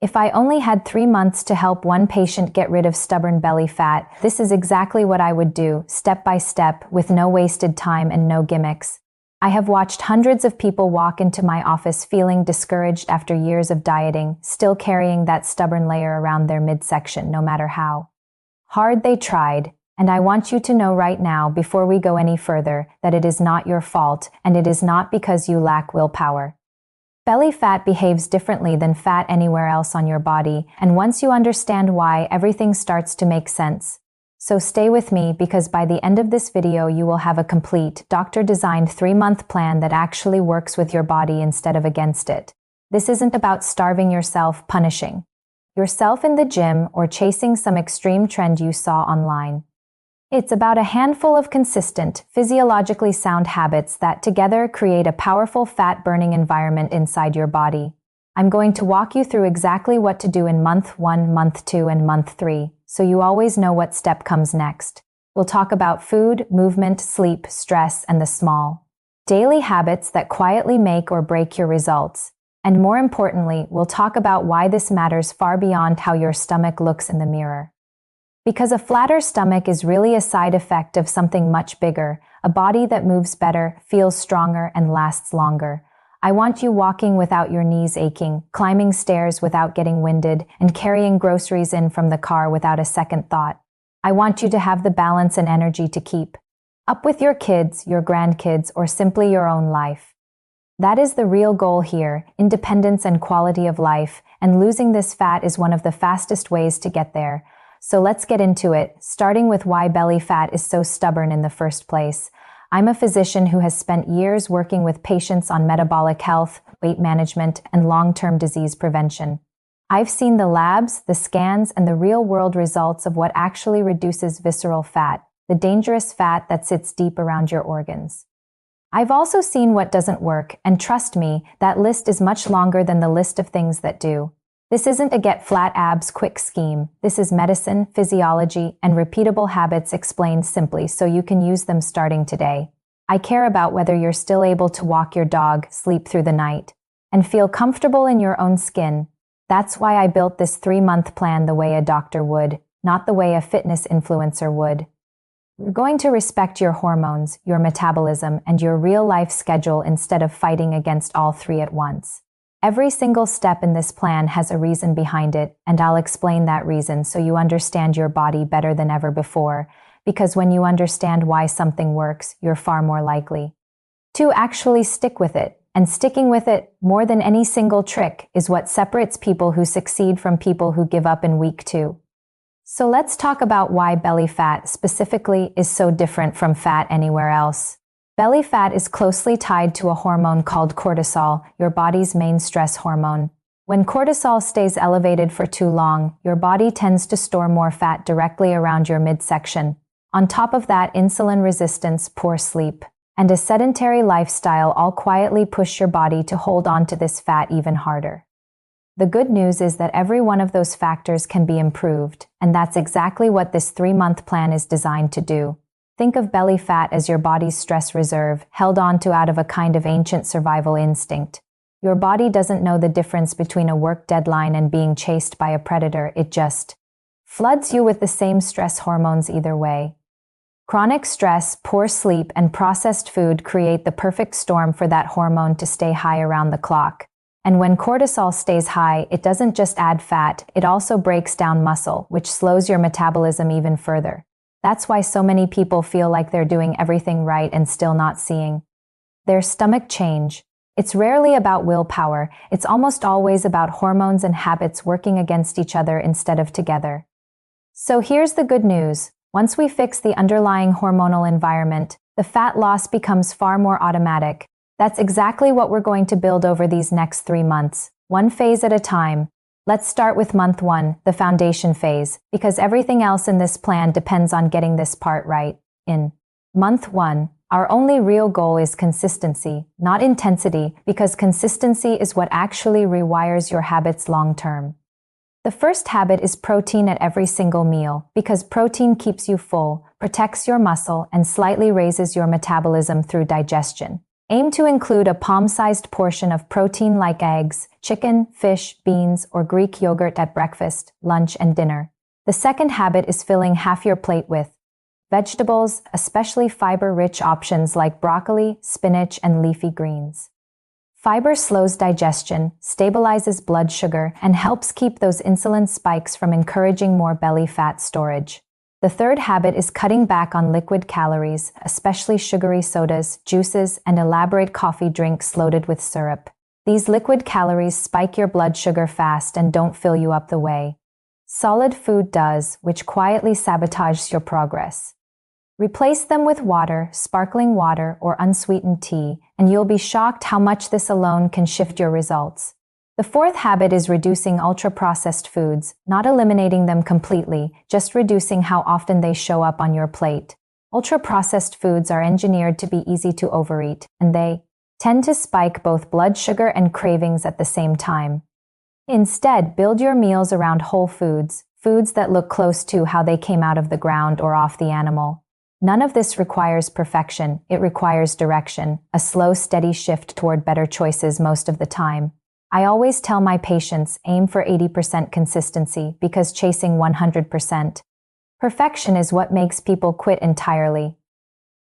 If I only had 3 months to help one patient get rid of stubborn belly fat, this is exactly what I would do, step by step, with no wasted time and no gimmicks. I have watched hundreds of people walk into my office feeling discouraged after years of dieting, still carrying that stubborn layer around their midsection, no matter how hard they tried. And I want you to know right now, before we go any further, that it is not your fault, and it is not because you lack willpower. Belly fat behaves differently than fat anywhere else on your body, and once you understand why, everything starts to make sense. So stay with me, because by the end of this video you will have a complete, doctor-designed 3-month plan that actually works with your body instead of against it. This isn't about starving yourself, punishing yourself in the gym, or chasing some extreme trend you saw online. It's about a handful of consistent, physiologically sound habits that together create a powerful fat-burning environment inside your body. I'm going to walk you through exactly what to do in month 1, month 2, and month 3, so you always know what step comes next. We'll talk about food, movement, sleep, stress, and the small daily habits that quietly make or break your results. And more importantly, we'll talk about why this matters far beyond how your stomach looks in the mirror. Because a flatter stomach is really a side effect of something much bigger, a body that moves better, feels stronger, and lasts longer. I want you walking without your knees aching, climbing stairs without getting winded, and carrying groceries in from the car without a second thought. I want you to have the balance and energy to keep up with your kids, your grandkids, or simply your own life. That is the real goal here, independence and quality of life, and losing this fat is one of the fastest ways to get there. So let's get into it, starting with why belly fat is so stubborn in the first place. I'm a physician who has spent years working with patients on metabolic health, weight management, and long-term disease prevention. I've seen the labs, the scans, and the real-world results of what actually reduces visceral fat, the dangerous fat that sits deep around your organs. I've also seen what doesn't work, and trust me, that list is much longer than the list of things that do. This isn't a get flat abs quick scheme. This is medicine, physiology, and repeatable habits explained simply so you can use them starting today. I care about whether you're still able to walk your dog, sleep through the night, and feel comfortable in your own skin. That's why I built this 3-month plan the way a doctor would, not the way a fitness influencer would. You're going to respect your hormones, your metabolism, and your real-life schedule instead of fighting against all three at once. Every single step in this plan has a reason behind it, and I'll explain that reason so you understand your body better than ever before, because when you understand why something works, you're far more likely to actually stick with it. And sticking with it, more than any single trick, is what separates people who succeed from people who give up in week 2. So let's talk about why belly fat specifically is so different from fat anywhere else. Belly fat is closely tied to a hormone called cortisol, your body's main stress hormone. When cortisol stays elevated for too long, your body tends to store more fat directly around your midsection. On top of that, insulin resistance, poor sleep, and a sedentary lifestyle all quietly push your body to hold on to this fat even harder. The good news is that every one of those factors can be improved, and that's exactly what this 3-month plan is designed to do. Think of belly fat as your body's stress reserve, held onto out of a kind of ancient survival instinct. Your body doesn't know the difference between a work deadline and being chased by a predator. It just floods you with the same stress hormones either way. Chronic stress, poor sleep, and processed food create the perfect storm for that hormone to stay high around the clock. And when cortisol stays high, it doesn't just add fat, it also breaks down muscle, which slows your metabolism even further. That's why so many people feel like they're doing everything right and still not seeing their stomach change. It's rarely about willpower, it's almost always about hormones and habits working against each other instead of together. So here's the good news. Once we fix the underlying hormonal environment, the fat loss becomes far more automatic. That's exactly what we're going to build over these next 3 months, one phase at a time. Let's start with month 1, the foundation phase, because everything else in this plan depends on getting this part right. In month 1, our only real goal is consistency, not intensity, because consistency is what actually rewires your habits long term. The first habit is protein at every single meal, because protein keeps you full, protects your muscle, and slightly raises your metabolism through digestion. Aim to include a palm-sized portion of protein like eggs, chicken, fish, beans, or Greek yogurt at breakfast, lunch, and dinner. The second habit is filling half your plate with vegetables, especially fiber-rich options like broccoli, spinach, and leafy greens. Fiber slows digestion, stabilizes blood sugar, and helps keep those insulin spikes from encouraging more belly fat storage. The third habit is cutting back on liquid calories, especially sugary sodas, juices, and elaborate coffee drinks loaded with syrup. These liquid calories spike your blood sugar fast and don't fill you up the way solid food does, which quietly sabotages your progress. Replace them with water, sparkling water, or unsweetened tea, and you'll be shocked how much this alone can shift your results. The fourth habit is reducing ultra-processed foods, not eliminating them completely, just reducing how often they show up on your plate. Ultra-processed foods are engineered to be easy to overeat, and they tend to spike both blood sugar and cravings at the same time. Instead, build your meals around whole foods, foods that look close to how they came out of the ground or off the animal. None of this requires perfection, it requires direction, a slow, steady shift toward better choices most of the time. I always tell my patients, aim for 80% consistency because chasing 100% perfection is what makes people quit entirely.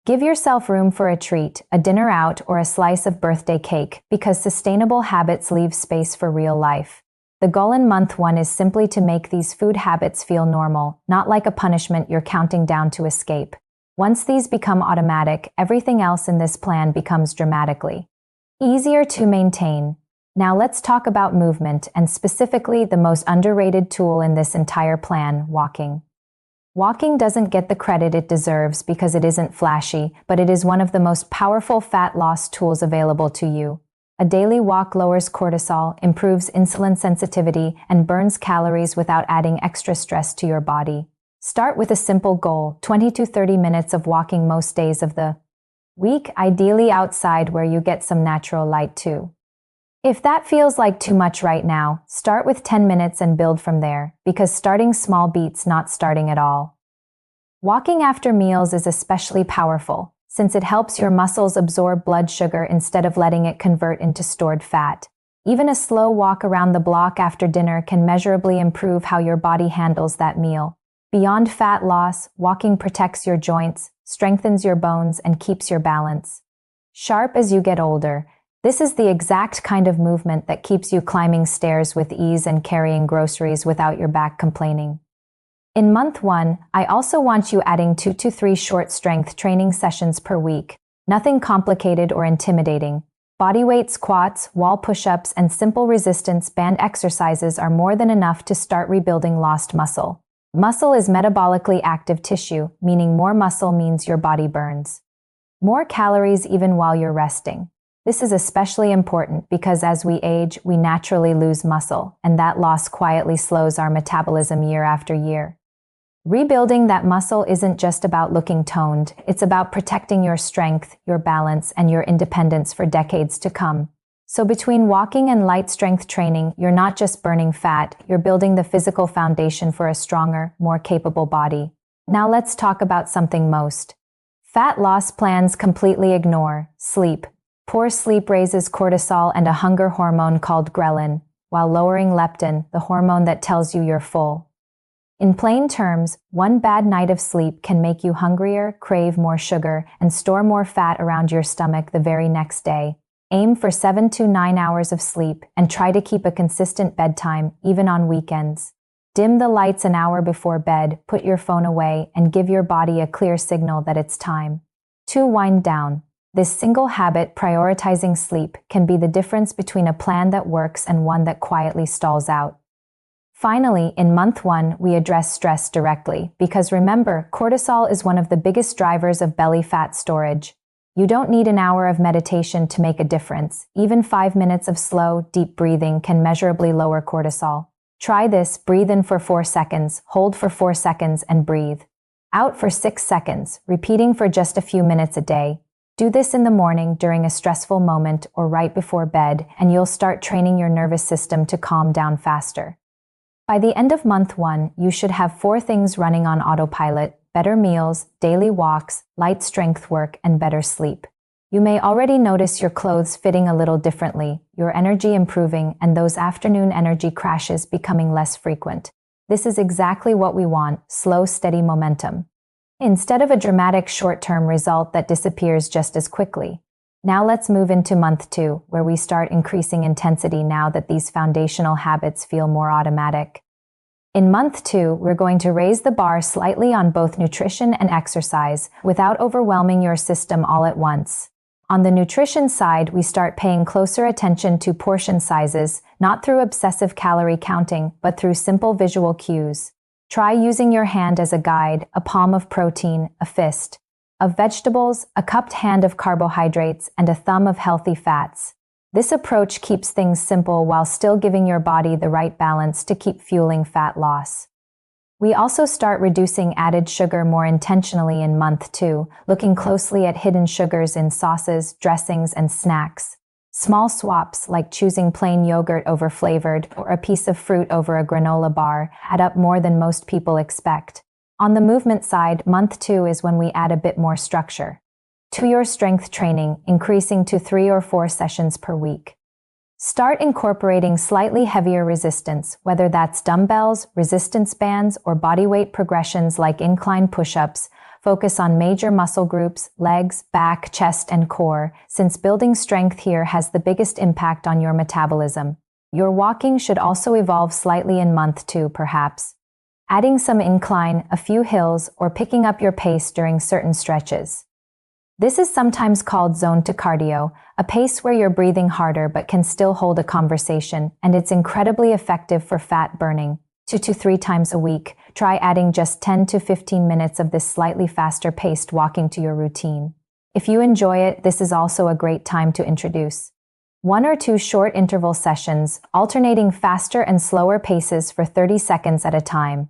Give yourself room for a treat, a dinner out, or a slice of birthday cake because sustainable habits leave space for real life. The goal in month 1 is simply to make these food habits feel normal, not like a punishment you're counting down to escape. Once these become automatic, everything else in this plan becomes dramatically easier to maintain. Now let's talk about movement, and specifically the most underrated tool in this entire plan, walking. Walking doesn't get the credit it deserves because it isn't flashy, but it is one of the most powerful fat loss tools available to you. A daily walk lowers cortisol, improves insulin sensitivity, and burns calories without adding extra stress to your body. Start with a simple goal, 20 to 30 minutes of walking most days of the week, ideally outside where you get some natural light too. If that feels like too much right now, start with 10 minutes and build from there, because starting small beats not starting at all. Walking after meals is especially powerful, since it helps your muscles absorb blood sugar instead of letting it convert into stored fat. Even a slow walk around the block after dinner can measurably improve how your body handles that meal. Beyond fat loss, walking protects your joints, strengthens your bones, and keeps your balance sharp as you get older. This is the exact kind of movement that keeps you climbing stairs with ease and carrying groceries without your back complaining. In month 1, I also want you adding 2 to 3 short strength training sessions per week. Nothing complicated or intimidating. Bodyweight squats, wall push-ups, and simple resistance band exercises are more than enough to start rebuilding lost muscle. Muscle is metabolically active tissue, meaning more muscle means your body burns more calories even while you're resting. This is especially important because as we age, we naturally lose muscle, and that loss quietly slows our metabolism year after year. Rebuilding that muscle isn't just about looking toned, it's about protecting your strength, your balance, and your independence for decades to come. So between walking and light strength training, you're not just burning fat, you're building the physical foundation for a stronger, more capable body. Now let's talk about something most fat loss plans completely ignore: sleep. Poor sleep raises cortisol and a hunger hormone called ghrelin, while lowering leptin, the hormone that tells you you're full. In plain terms, one bad night of sleep can make you hungrier, crave more sugar, and store more fat around your stomach the very next day. Aim for 7 to 9 hours of sleep and try to keep a consistent bedtime, even on weekends. Dim the lights an hour before bed, put your phone away, and give your body a clear signal that it's time to wind down. This single habit, prioritizing sleep, can be the difference between a plan that works and one that quietly stalls out. Finally, in month 1, we address stress directly, because remember, cortisol is one of the biggest drivers of belly fat storage. You don't need an hour of meditation to make a difference. Even 5 minutes of slow, deep breathing can measurably lower cortisol. Try this: breathe in for 4 seconds, hold for 4 seconds, and breathe out for 6 seconds, repeating for just a few minutes a day. Do this in the morning during a stressful moment or right before bed, and you'll start training your nervous system to calm down faster. By the end of month 1, you should have 4 things running on autopilot: better meals, daily walks, light strength work, and better sleep. You may already notice your clothes fitting a little differently, your energy improving, and those afternoon energy crashes becoming less frequent. This is exactly what we want: slow, steady momentum, instead of a dramatic short-term result that disappears just as quickly. Now let's move into month 2, where we start increasing intensity now that these foundational habits feel more automatic. In month 2, we're going to raise the bar slightly on both nutrition and exercise without overwhelming your system all at once. On the nutrition side, we start paying closer attention to portion sizes, not through obsessive calorie counting, but through simple visual cues. Try using your hand as a guide: a palm of protein, a fist of vegetables, a cupped hand of carbohydrates, and a thumb of healthy fats. This approach keeps things simple while still giving your body the right balance to keep fueling fat loss. We also start reducing added sugar more intentionally in month 2, looking closely at hidden sugars in sauces, dressings, and snacks. Small swaps, like choosing plain yogurt over flavored or a piece of fruit over a granola bar, add up more than most people expect. On the movement side, month 2 is when we add a bit more structure to your strength training, increasing to 3 or 4 sessions per week. Start incorporating slightly heavier resistance, whether that's dumbbells, resistance bands, or bodyweight progressions like incline push-ups. Focus on major muscle groups: legs, back, chest, and core, since building strength here has the biggest impact on your metabolism. Your walking should also evolve slightly in month 2, perhaps adding some incline, a few hills, or picking up your pace during certain stretches. This is sometimes called zone to cardio, a pace where you're breathing harder but can still hold a conversation, and it's incredibly effective for fat burning. 2 to 3 times a week, try adding just 10 to 15 minutes of this slightly faster-paced walking to your routine. If you enjoy it, this is also a great time to introduce 1 or 2 short interval sessions, alternating faster and slower paces for 30 seconds at a time.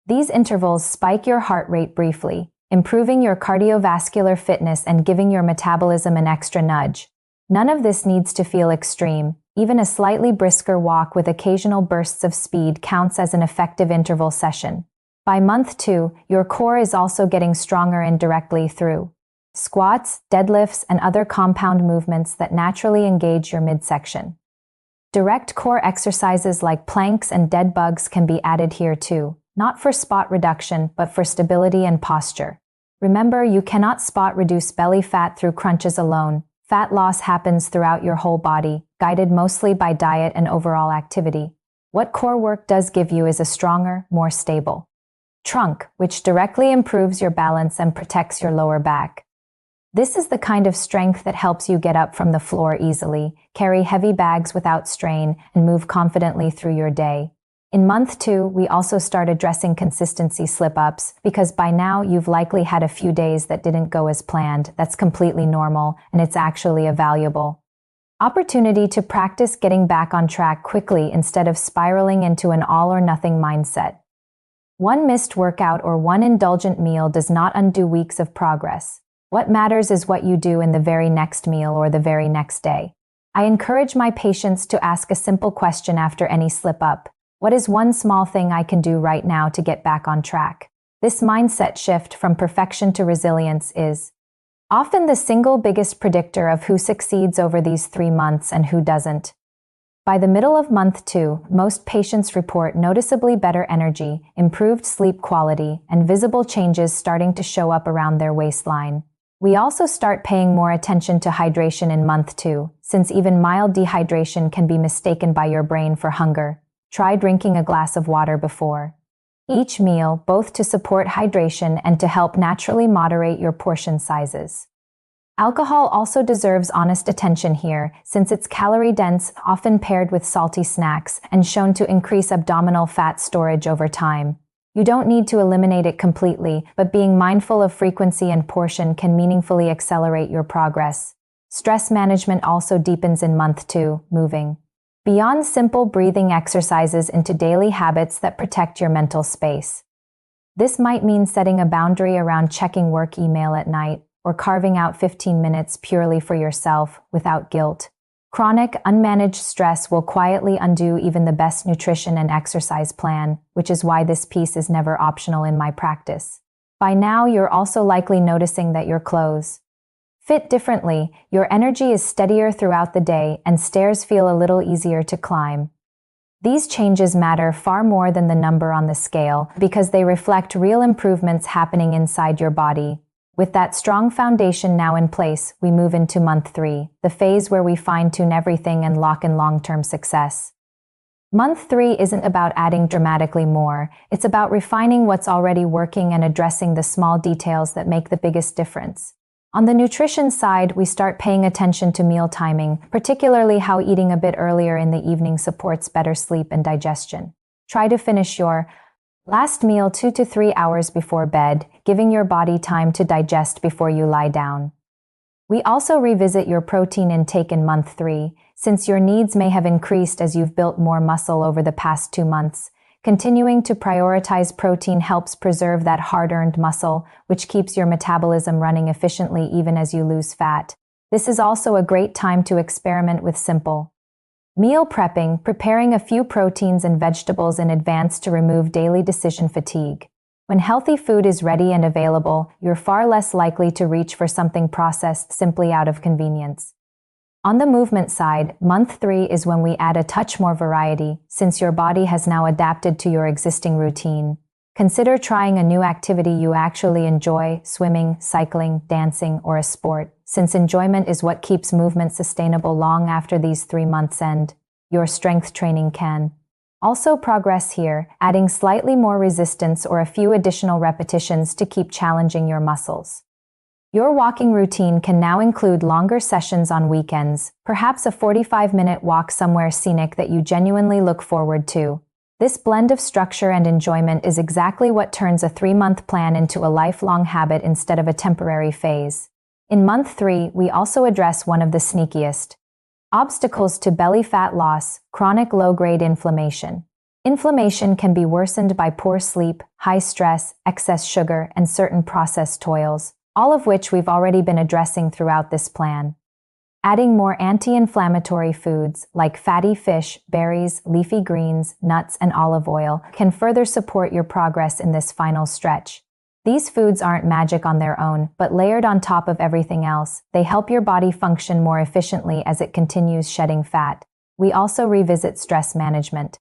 These intervals spike your heart rate briefly, improving your cardiovascular fitness and giving your metabolism an extra nudge. None of this needs to feel extreme. Even a slightly brisker walk with occasional bursts of speed counts as an effective interval session. By month 2, your core is also getting stronger indirectly through squats, deadlifts, and other compound movements that naturally engage your midsection. Direct core exercises like planks and dead bugs can be added here too, not for spot reduction, but for stability and posture. Remember, you cannot spot reduce belly fat through crunches alone. Fat loss happens throughout your whole body, guided mostly by diet and overall activity. What core work does give you is a stronger, more stable trunk, which directly improves your balance and protects your lower back. This is the kind of strength that helps you get up from the floor easily, carry heavy bags without strain, and move confidently through your day. In month 2, we also start addressing consistency slip-ups, because by now you've likely had a few days that didn't go as planned. That's completely normal, and it's actually a valuable opportunity to practice getting back on track quickly instead of spiraling into an all-or-nothing mindset. One missed workout or one indulgent meal does not undo weeks of progress. What matters is what you do in the very next meal or the very next day. I encourage my patients to ask a simple question after any slip-up. What is one small thing I can do right now to get back on track? This mindset shift from perfection to resilience is often the single biggest predictor of who succeeds over these 3 months and who doesn't. By the middle of month 2, most patients report noticeably better energy, improved sleep quality, and visible changes starting to show up around their waistline. We also start paying more attention to hydration in month 2, since even mild dehydration can be mistaken by your brain for hunger. Try drinking a glass of water before each meal, both to support hydration and to help naturally moderate your portion sizes. Alcohol also deserves honest attention here, since it's calorie-dense, often paired with salty snacks, and shown to increase abdominal fat storage over time. You don't need to eliminate it completely, but being mindful of frequency and portion can meaningfully accelerate your progress. Stress management also deepens in month 2, moving beyond simple breathing exercises into daily habits that protect your mental space. This might mean setting a boundary around checking work email at night, or carving out 15 minutes purely for yourself without guilt. Chronic, unmanaged stress will quietly undo even the best nutrition and exercise plan, which is why this piece is never optional in my practice. By now, you're also likely noticing that your clothes Fit differently, your energy is steadier throughout the day and stairs feel a little easier to climb. These changes matter far more than the number on the scale because they reflect real improvements happening inside your body. With that strong foundation now in place, we move into month 3, the phase where we fine-tune everything and lock in long-term success. Month 3 isn't about adding dramatically more, it's about refining what's already working and addressing the small details that make the biggest difference. On the nutrition side, we start paying attention to meal timing, particularly how eating a bit earlier in the evening supports better sleep and digestion. Try to finish your last meal 2 to 3 hours before bed, giving your body time to digest before you lie down. We also revisit your protein intake in month 3, since your needs may have increased as you've built more muscle over the past 2 months. Continuing to prioritize protein helps preserve that hard-earned muscle, which keeps your metabolism running efficiently even as you lose fat. This is also a great time to experiment with simple meal prepping, preparing a few proteins and vegetables in advance to remove daily decision fatigue. When healthy food is ready and available, you're far less likely to reach for something processed simply out of convenience. On the movement side, month 3 is when we add a touch more variety, since your body has now adapted to your existing routine. Consider trying a new activity you actually enjoy, swimming, cycling, dancing, or a sport, since enjoyment is what keeps movement sustainable long after these 3 months end. Your strength training can also progress here, adding slightly more resistance or a few additional repetitions to keep challenging your muscles. Your walking routine can now include longer sessions on weekends, perhaps a 45-minute walk somewhere scenic that you genuinely look forward to. This blend of structure and enjoyment is exactly what turns a 3-month plan into a lifelong habit instead of a temporary phase. In month 3, we also address one of the sneakiest obstacles to belly fat loss: chronic low-grade inflammation. Inflammation can be worsened by poor sleep, high stress, excess sugar, and certain processed oils, all of which we've already been addressing throughout this plan. Adding more anti-inflammatory foods like fatty fish, berries, leafy greens, nuts, and olive oil can further support your progress in this final stretch. These foods aren't magic on their own, but layered on top of everything else, they help your body function more efficiently as it continues shedding fat. We also revisit stress management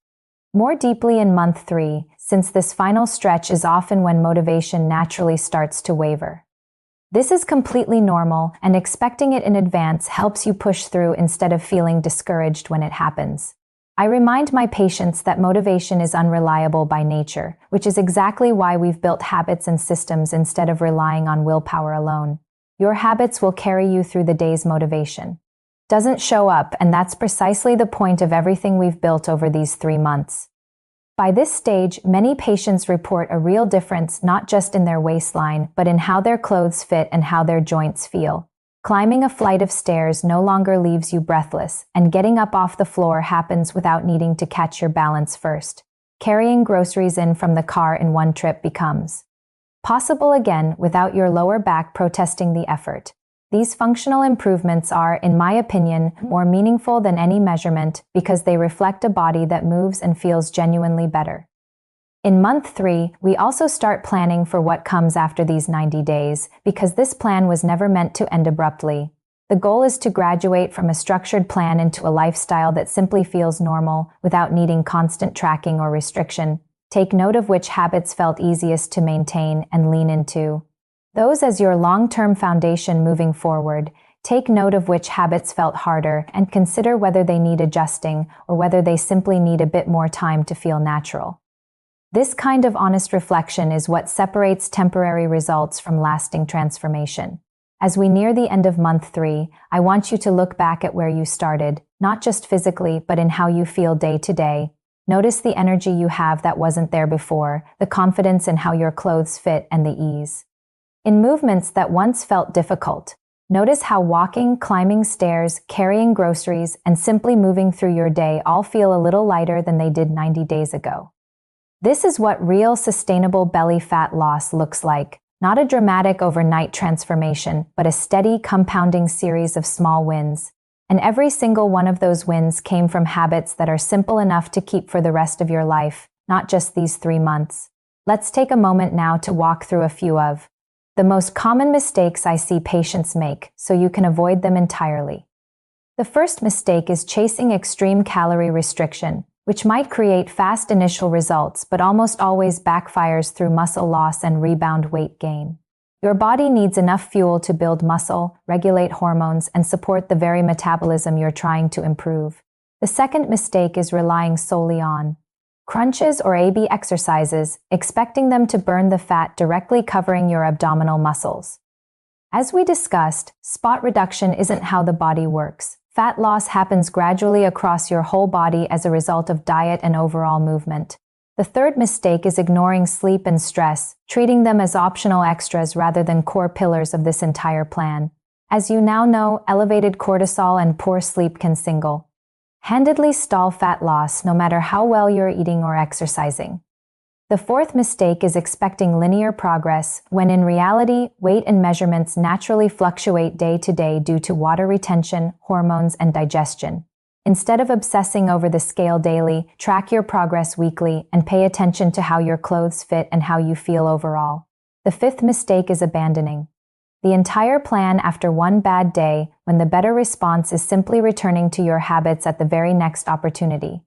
more deeply in month 3, since this final stretch is often when motivation naturally starts to waver. This is completely normal, and expecting it in advance helps you push through instead of feeling discouraged when it happens. I remind my patients that motivation is unreliable by nature, which is exactly why we've built habits and systems instead of relying on willpower alone. Your habits will carry you through the day's motivation doesn't show up, and that's precisely the point of everything we've built over these 3 months. By this stage, many patients report a real difference not just in their waistline, but in how their clothes fit and how their joints feel. Climbing a flight of stairs no longer leaves you breathless, and getting up off the floor happens without needing to catch your balance first. Carrying groceries in from the car in one trip becomes possible again without your lower back protesting the effort. These functional improvements are, in my opinion, more meaningful than any measurement because they reflect a body that moves and feels genuinely better. In month 3, we also start planning for what comes after these 90 days, because this plan was never meant to end abruptly. The goal is to graduate from a structured plan into a lifestyle that simply feels normal, without needing constant tracking or restriction. Take note of which habits felt easiest to maintain and lean into those as your long-term foundation moving forward. Take note of which habits felt harder and consider whether they need adjusting or whether they simply need a bit more time to feel natural. This kind of honest reflection is what separates temporary results from lasting transformation. As we near the end of month 3, I want you to look back at where you started, not just physically, but in how you feel day to day. Notice the energy you have that wasn't there before, the confidence in how your clothes fit, and the ease in movements that once felt difficult. Notice how walking, climbing stairs, carrying groceries, and simply moving through your day all feel a little lighter than they did 90 days ago. This is what real sustainable belly fat loss looks like. Not a dramatic overnight transformation, but a steady, compounding series of small wins. And every single one of those wins came from habits that are simple enough to keep for the rest of your life, not just these 3 months. Let's take a moment now to walk through a few of the most common mistakes I see patients make, so you can avoid them entirely. The first mistake is chasing extreme calorie restriction, which might create fast initial results but almost always backfires through muscle loss and rebound weight gain. Your body needs enough fuel to build muscle, regulate hormones, and support the very metabolism you're trying to improve. The second mistake is relying solely on crunches or AB exercises, expecting them to burn the fat directly covering your abdominal muscles. As we discussed, spot reduction isn't how the body works. Fat loss happens gradually across your whole body as a result of diet and overall movement. The third mistake is ignoring sleep and stress, treating them as optional extras rather than core pillars of this entire plan. As you now know, elevated cortisol and poor sleep can single-handedly stall fat loss no matter how well you're eating or exercising. The fourth mistake is expecting linear progress, when in reality, weight and measurements naturally fluctuate day to day due to water retention, hormones, and digestion. Instead of obsessing over the scale daily, track your progress weekly and pay attention to how your clothes fit and how you feel overall. The fifth mistake is abandoning the entire plan after one bad day, when the better response is simply returning to your habits at the very next opportunity.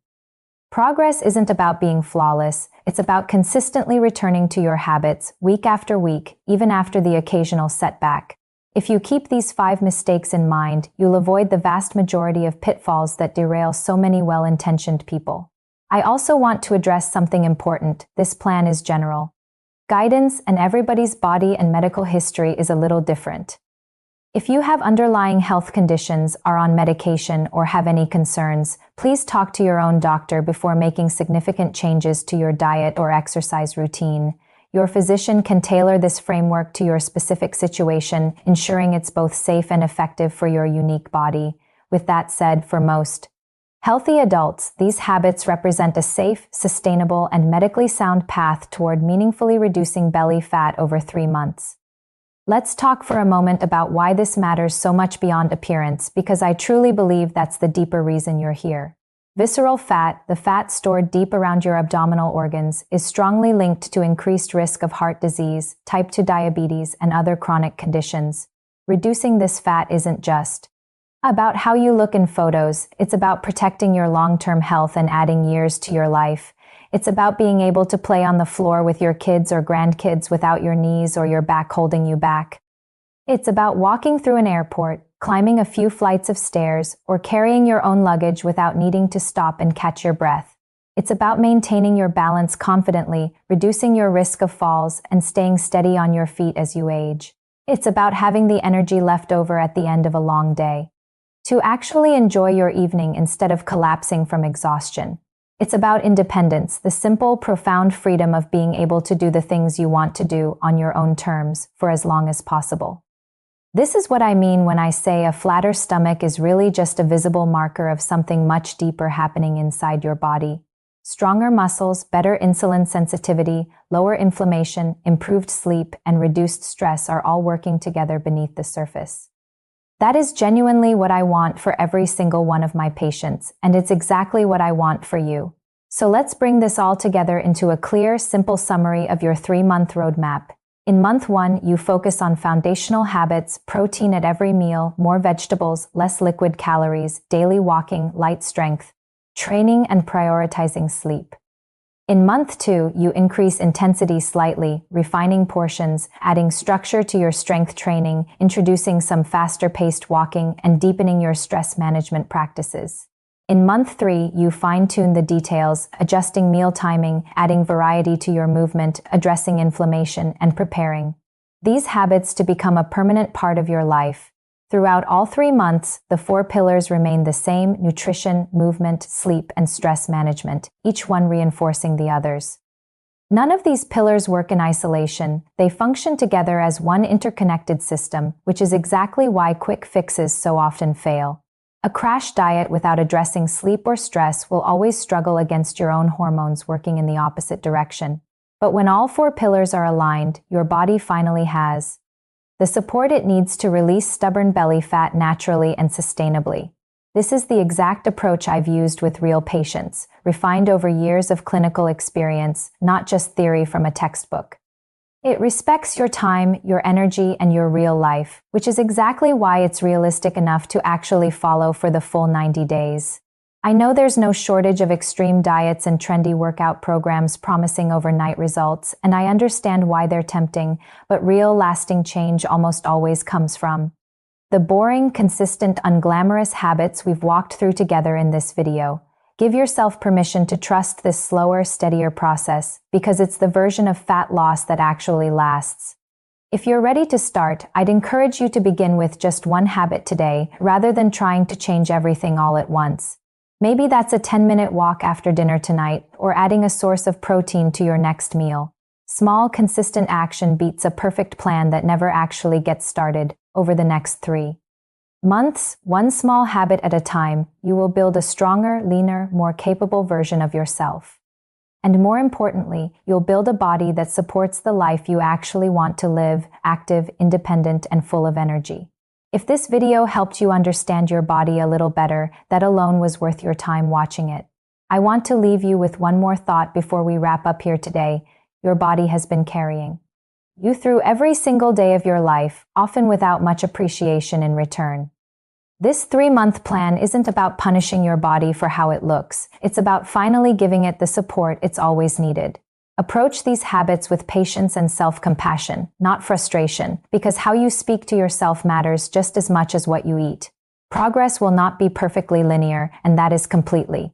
Progress isn't about being flawless, it's about consistently returning to your habits week after week, even after the occasional setback. If you keep these 5 mistakes in mind, you'll avoid the vast majority of pitfalls that derail so many well-intentioned people. I also want to address something important. This plan is general guidance, and everybody's body and medical history is a little different. If you have underlying health conditions, are on medication, or have any concerns, please talk to your own doctor before making significant changes to your diet or exercise routine. Your physician can tailor this framework to your specific situation, ensuring it's both safe and effective for your unique body. With that said, for most healthy adults, these habits represent a safe, sustainable, and medically sound path toward meaningfully reducing belly fat over 3 months. Let's talk for a moment about why this matters so much beyond appearance, because I truly believe that's the deeper reason you're here. Visceral fat, the fat stored deep around your abdominal organs, is strongly linked to increased risk of heart disease, type 2 diabetes, and other chronic conditions. Reducing this fat isn't just about how you look in photos, it's about protecting your long-term health and adding years to your life. It's about being able to play on the floor with your kids or grandkids without your knees or your back holding you back. It's about walking through an airport, climbing a few flights of stairs, or carrying your own luggage without needing to stop and catch your breath. It's about maintaining your balance confidently, reducing your risk of falls, and staying steady on your feet as you age. It's about having the energy left over at the end of a long day to actually enjoy your evening instead of collapsing from exhaustion. It's about independence, the simple, profound freedom of being able to do the things you want to do on your own terms for as long as possible. This is what I mean when I say a flatter stomach is really just a visible marker of something much deeper happening inside your body. Stronger muscles, better insulin sensitivity, lower inflammation, improved sleep, and reduced stress are all working together beneath the surface. That is genuinely what I want for every single one of my patients, and it's exactly what I want for you. So let's bring this all together into a clear, simple summary of your 3-month roadmap. In month 1, you focus on foundational habits, protein at every meal, more vegetables, less liquid calories, daily walking, light strength training, and prioritizing sleep. In month 2, you increase intensity slightly, refining portions, adding structure to your strength training, introducing some faster-paced walking, and deepening your stress management practices. In month 3, you fine-tune the details, adjusting meal timing, adding variety to your movement, addressing inflammation, and preparing these habits to become a permanent part of your life. Throughout all 3 months, the 4 pillars remain the same: nutrition, movement, sleep, and stress management, each one reinforcing the others. None of these pillars work in isolation. They function together as one interconnected system, which is exactly why quick fixes so often fail. A crash diet without addressing sleep or stress will always struggle against your own hormones working in the opposite direction. But when all 4 pillars are aligned, your body finally has the support it needs to release stubborn belly fat naturally and sustainably. This is the exact approach I've used with real patients, refined over years of clinical experience, not just theory from a textbook. It respects your time, your energy, and your real life, which is exactly why it's realistic enough to actually follow for the full 90 days. I know there's no shortage of extreme diets and trendy workout programs promising overnight results, and I understand why they're tempting, but real lasting change almost always comes from the boring, consistent, unglamorous habits we've walked through together in this video. Give yourself permission to trust this slower, steadier process, because it's the version of fat loss that actually lasts. If you're ready to start, I'd encourage you to begin with just one habit today, rather than trying to change everything all at once. Maybe that's a 10-minute walk after dinner tonight, or adding a source of protein to your next meal. Small, consistent action beats a perfect plan that never actually gets started. Over the next 3 months, one small habit at a time, you will build a stronger, leaner, more capable version of yourself. And more importantly, you'll build a body that supports the life you actually want to live, active, independent, and full of energy. If this video helped you understand your body a little better, that alone was worth your time watching it. I want to leave you with one more thought before we wrap up here today. Your body has been carrying you through every single day of your life, often without much appreciation in return. This 3-month plan isn't about punishing your body for how it looks. It's about finally giving it the support it's always needed. Approach these habits with patience and self-compassion, not frustration, because how you speak to yourself matters just as much as what you eat. Progress will not be perfectly linear, and that is completely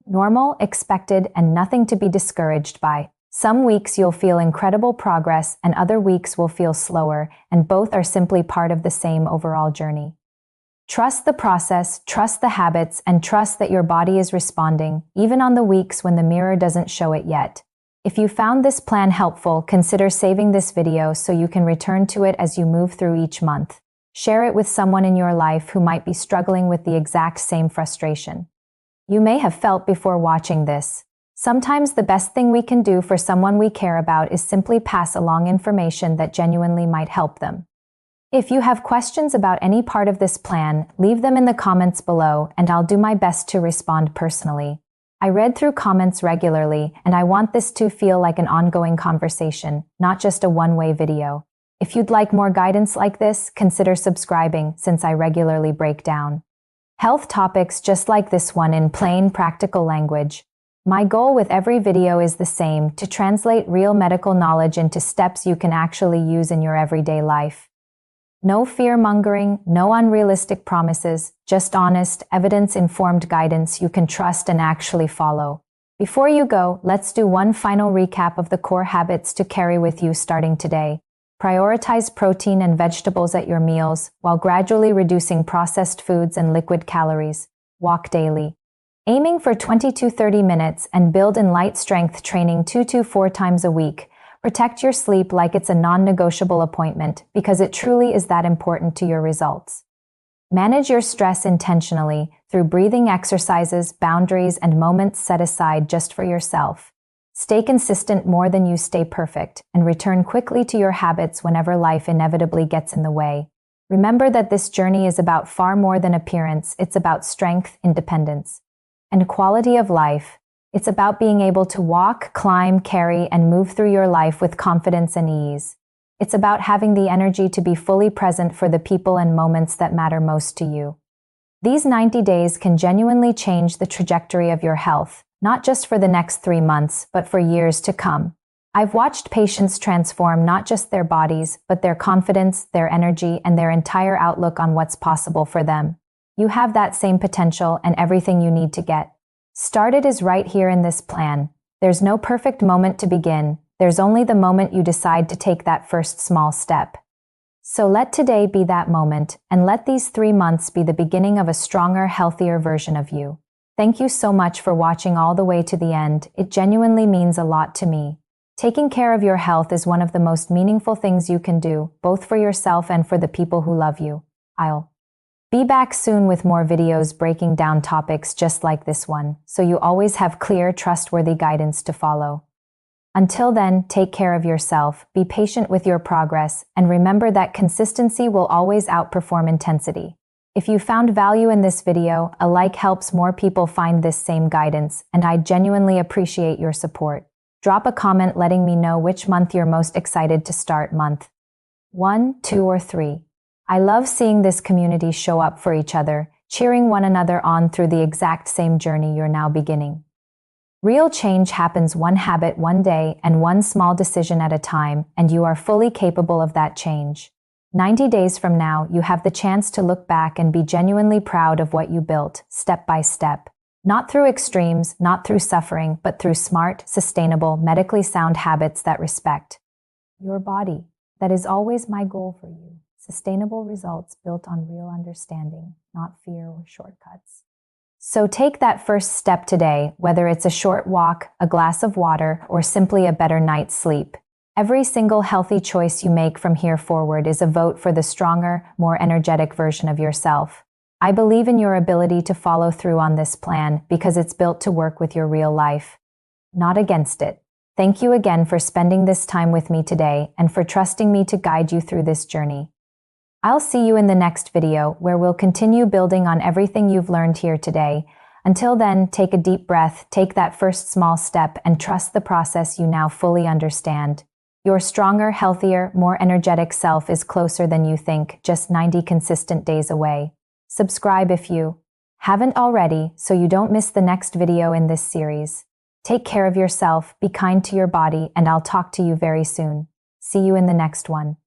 normal, expected, and nothing to be discouraged by. Some weeks you'll feel incredible progress, and other weeks will feel slower, and both are simply part of the same overall journey. Trust the process, trust the habits, and trust that your body is responding, even on the weeks when the mirror doesn't show it yet. If you found this plan helpful, consider saving this video so you can return to it as you move through each month. Share it with someone in your life who might be struggling with the exact same frustration you may have felt before watching this. Sometimes the best thing we can do for someone we care about is simply pass along information that genuinely might help them. If you have questions about any part of this plan, leave them in the comments below, and I'll do my best to respond personally. I read through comments regularly, and I want this to feel like an ongoing conversation, not just a one-way video. If you'd like more guidance like this, consider subscribing, since I regularly break down health topics just like this one in plain, practical language. My goal with every video is the same: to translate real medical knowledge into steps you can actually use in your everyday life. No fear-mongering, no unrealistic promises, just honest, evidence-informed guidance you can trust and actually follow. Before you go, let's do one final recap of the core habits to carry with you starting today. Prioritize protein and vegetables at your meals, while gradually reducing processed foods and liquid calories. Walk daily, aiming for 20 to 30 minutes, and build in light strength training 2 to 4 times a week. Protect your sleep like it's a non-negotiable appointment, because it truly is that important to your results. Manage your stress intentionally through breathing exercises, boundaries, and moments set aside just for yourself. Stay consistent more than you stay perfect, and return quickly to your habits whenever life inevitably gets in the way. Remember that this journey is about far more than appearance. It's about strength, independence, and quality of life. It's about being able to walk, climb, carry, and move through your life with confidence and ease. It's about having the energy to be fully present for the people and moments that matter most to you. These 90 days can genuinely change the trajectory of your health, not just for the next 3 months, but for years to come. I've watched patients transform not just their bodies, but their confidence, their energy, and their entire outlook on what's possible for them. You have that same potential, and everything you need to get started is right here in this plan. There's no perfect moment to begin. There's only the moment you decide to take that first small step. So let today be that moment, and let these 3 months be the beginning of a stronger, healthier version of you. Thank you so much for watching all the way to the end. It genuinely means a lot to me. Taking care of your health is one of the most meaningful things you can do, both for yourself and for the people who love you. I'll be back soon with more videos breaking down topics just like this one, so you always have clear, trustworthy guidance to follow. Until then, take care of yourself, be patient with your progress, and remember that consistency will always outperform intensity. If you found value in this video, a like helps more people find this same guidance, and I genuinely appreciate your support. Drop a comment letting me know which month you're most excited to start. Month 1, 2, or 3. I love seeing this community show up for each other, cheering one another on through the exact same journey you're now beginning. Real change happens one habit one day and one small decision at a time, and you are fully capable of that change. 90 days from now, you have the chance to look back and be genuinely proud of what you built, step by step. Not through extremes, not through suffering, but through smart, sustainable, medically sound habits that respect your body. That is always my goal for you. Sustainable results built on real understanding, not fear or shortcuts. So take that first step today, whether it's a short walk, a glass of water, or simply a better night's sleep. Every single healthy choice you make from here forward is a vote for the stronger, more energetic version of yourself. I believe in your ability to follow through on this plan because it's built to work with your real life, not against it. Thank you again for spending this time with me today and for trusting me to guide you through this journey. I'll see you in the next video where we'll continue building on everything you've learned here today. Until then, take a deep breath, take that first small step, and trust the process you now fully understand. Your stronger, healthier, more energetic self is closer than you think, just 90 consistent days away. Subscribe if you haven't already so you don't miss the next video in this series. Take care of yourself, be kind to your body, and I'll talk to you very soon. See you in the next one.